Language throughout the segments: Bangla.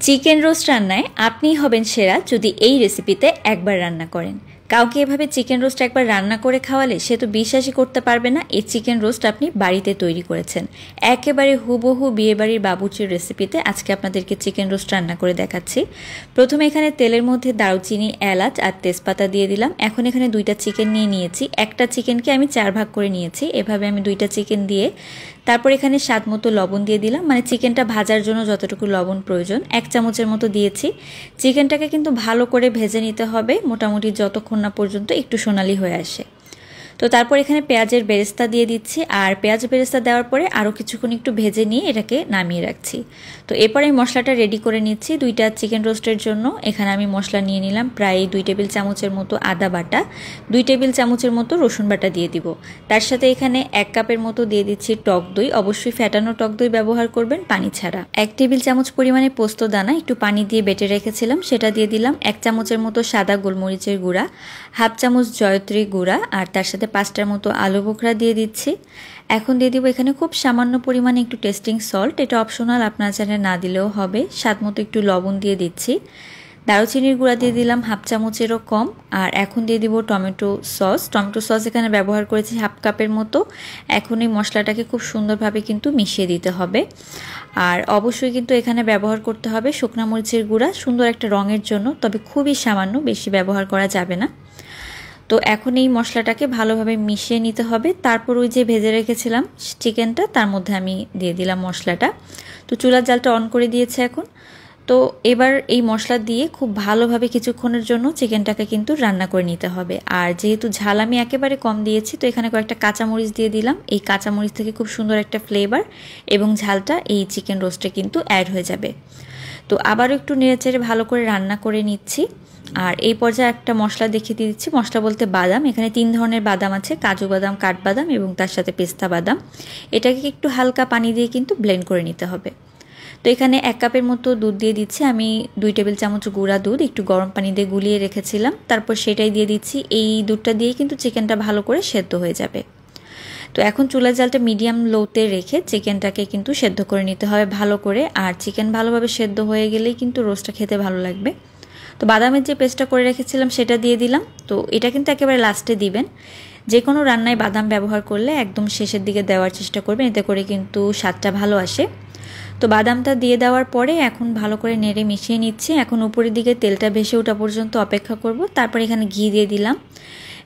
চিকেন রোস্ট রান্নায় আপনিই হবেন সেরা যদি এই রেসিপিতে একবার রান্না করেন। কাউকে এভাবে চিকেন রোস্ট একবার রান্না করে খাওয়ালে সে তো বিশ্বাসই করতে পারবে না এই চিকেন রোস্ট আপনি বাড়িতে তৈরি করেছেন। একেবারে হুবহু বিয়েবাড়ির বাবুর্চির রেসিপিতে আজকে আপনাদেরকে চিকেন রোস্ট রান্না করে দেখাচ্ছি। প্রথমে এখানে তেলের মধ্যে দারুচিনি, এলাচ আর তেজপাতা দিয়ে দিলাম। এখন এখানে 2টা চিকেন নিয়েছি। একটা চিকেনকে আমি 4 ভাগ করে নিয়েছি। এভাবে আমি 2টা চিকেন দিয়ে তারপর এখানে স্বাদ মতো লবণ দিয়ে দিলাম, মানে চিকেনটা ভাজার জন্য যতটুকু লবণ প্রয়োজন 1 চামচের মতো দিয়েছি। চিকেনটাকে কিন্তু ভালো করে ভেজে নিতে হবে, মোটামুটি যতক্ষণ না পর্যন্ত একটু সোনালি হয়ে আসে। তো তারপর এখানে পেঁয়াজের বেরেস্তা দিয়ে দিচ্ছি, আর পেঁয়াজ বেরেস্তা দেওয়ার পরে আরও কিছুক্ষণ একটু ভেজে নিয়ে এটাকে নামিয়ে রাখছি। তো এরপরে মশলাটা রেডি করে নিচ্ছি 2টা চিকেন রোস্টের জন্য। এখানে আমি মশলা নিয়ে নিলাম প্রায় 2 টেবিল চামচের মতো আদা বাটা, 2 টেবিল চামচের মতো রসুন বাটা দিয়ে দিব। তার সাথে এখানে 1 কাপের মতো দিয়ে দিচ্ছি টক দই, অবশ্যই ফ্যাটানো টক দই ব্যবহার করবেন, পানি ছাড়া। 1 টেবিল চামচ পরিমাণে পোস্ত দানা একটু পানি দিয়ে বেটে রেখেছিলাম, সেটা দিয়ে দিলাম। 1 চামচের মতো সাদা গোলমরিচের গুঁড়া, 1/2 চামচ জয়ত্রী গুঁড়া, আর তার সাথে 5টার মতো আলু বোখরা দিয়ে দিচ্ছি। এখন দিয়ে দিব এখানে খুব সামান্য পরিমাণে একটু টেস্টিং সল্ট, এটা অপশনাল, আপনার চাইলে না দিলেও হবে। স্বাদ মতো একটু লবণ দিয়ে দিচ্ছি। দারুচিনির গুঁড়া দিয়ে দিলাম 1/2 চামচেরও কম। আর এখন দিয়ে দিব টমেটো সস এখানে ব্যবহার করেছি 1/2 কাপের মতো। এখন এই মশলাটাকে খুব সুন্দরভাবে কিন্তু মিশিয়ে দিতে হবে। আর অবশ্যই কিন্তু এখানে ব্যবহার করতে হবে শুকনা মরিচের গুঁড়া, সুন্দর একটা রঙের জন্য, তবে খুবই সামান্য, বেশি ব্যবহার করা যাবে না। তো এখন এই মশলাটাকে ভালোভাবে মিশিয়ে নিতে হবে। তারপর ওই যে ভেজে রেখেছিলাম চিকেনটা, তার মধ্যে আমি দিয়ে দিলাম মশলাটা। তো চুলার জালটা অন করে দিয়েছে এখন। তো এবার এই মশলা দিয়ে খুব ভালোভাবে কিছুক্ষণের জন্য চিকেনটাকে কিন্তু রান্না করে নিতে হবে। আর যেহেতু ঝাল আমি একেবারে কম দিয়েছি, তো এখানে কয়েকটা কাঁচামরিচ দিয়ে দিলাম। এই কাঁচামরিচ থেকে খুব সুন্দর একটা ফ্লেভার এবং ঝালটা এই চিকেন রোস্টে কিন্তু অ্যাড হয়ে যাবে। তো আবারও একটু নেড়েচেড়ে ভালো করে রান্না করে নিচ্ছি। আর এই পর্যায়ে একটা মশলা দেখিয়ে দিচ্ছি, মশলা বলতে বাদাম। এখানে 3 ধরনের বাদাম আছে, কাজু বাদাম, কাঠবাদাম এবং তার সাথে পেস্তা বাদাম। এটাকে একটু হালকা পানি দিয়ে কিন্তু ব্লেন্ড করে নিতে হবে। তো এখানে 1 কাপের মতো দুধ দিয়ে দিচ্ছি। আমি 2 টেবিল চামচ গুঁড়া দুধ একটু গরম পানি দিয়ে গুলিয়ে রেখেছিলাম, তারপর সেটাই দিয়ে দিচ্ছি। এই দুধটা দিয়েই কিন্তু চিকেনটা ভালো করে সেদ্ধ হয়ে যাবে। তো এখন চুলার জালটা মিডিয়াম লোতে রেখে চিকেনটাকে কিন্তু সেদ্ধ করে নিতে হবে ভালো করে। আর চিকেন ভালোভাবে সেদ্ধ হয়ে গেলেই কিন্তু রোস্টটা খেতে ভালো লাগবে। তো বাদামের যে পেস্টটা করে রেখেছিলাম সেটা দিয়ে দিলাম। তো এটা কিন্তু একেবারে লাস্টে দিবেন। যে কোনো রান্নায় বাদাম ব্যবহার করলে একদম শেষের দিকে দেওয়ার চেষ্টা করবেন, এতে করে কিন্তু স্বাদটা ভালো আসে। তো বাদামটা দিয়ে দেওয়ার পরে এখন ভালো করে নেড়ে মিশিয়ে নিচ্ছি। এখন উপরের দিকে তেলটা ভেসে ওঠা পর্যন্ত অপেক্ষা করব। তারপর এখানে ঘি দিয়ে দিলাম।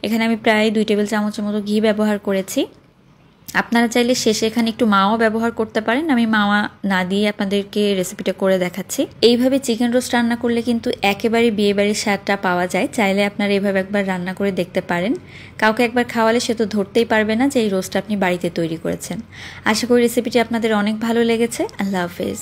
এখানে আমি প্রায় 2 টেবিল চামচের মতো ঘি ব্যবহার করেছি। আপনারা চাইলে শেষে এখানে একটু মাওয়া ব্যবহার করতে পারেন, আমি মাওয়া না দিয়ে আপনাদেরকে রেসিপিটা করে দেখাচ্ছি। এইভাবে চিকেন রোস্ট রান্না করলে কিন্তু একেবারে বিয়েবাড়ির স্বাদটা পাওয়া যায়। চাইলে আপনারা এইভাবে একবার রান্না করে দেখতে পারেন। কাউকে একবার খাওয়ালে সে তো ধরতেই পারবে না যে এই রোস্ট আপনি বাড়িতে তৈরি করেছেন। আশা করি রেসিপিটি আপনাদের অনেক ভালো লেগেছে। আল্লাহ হাফেজ।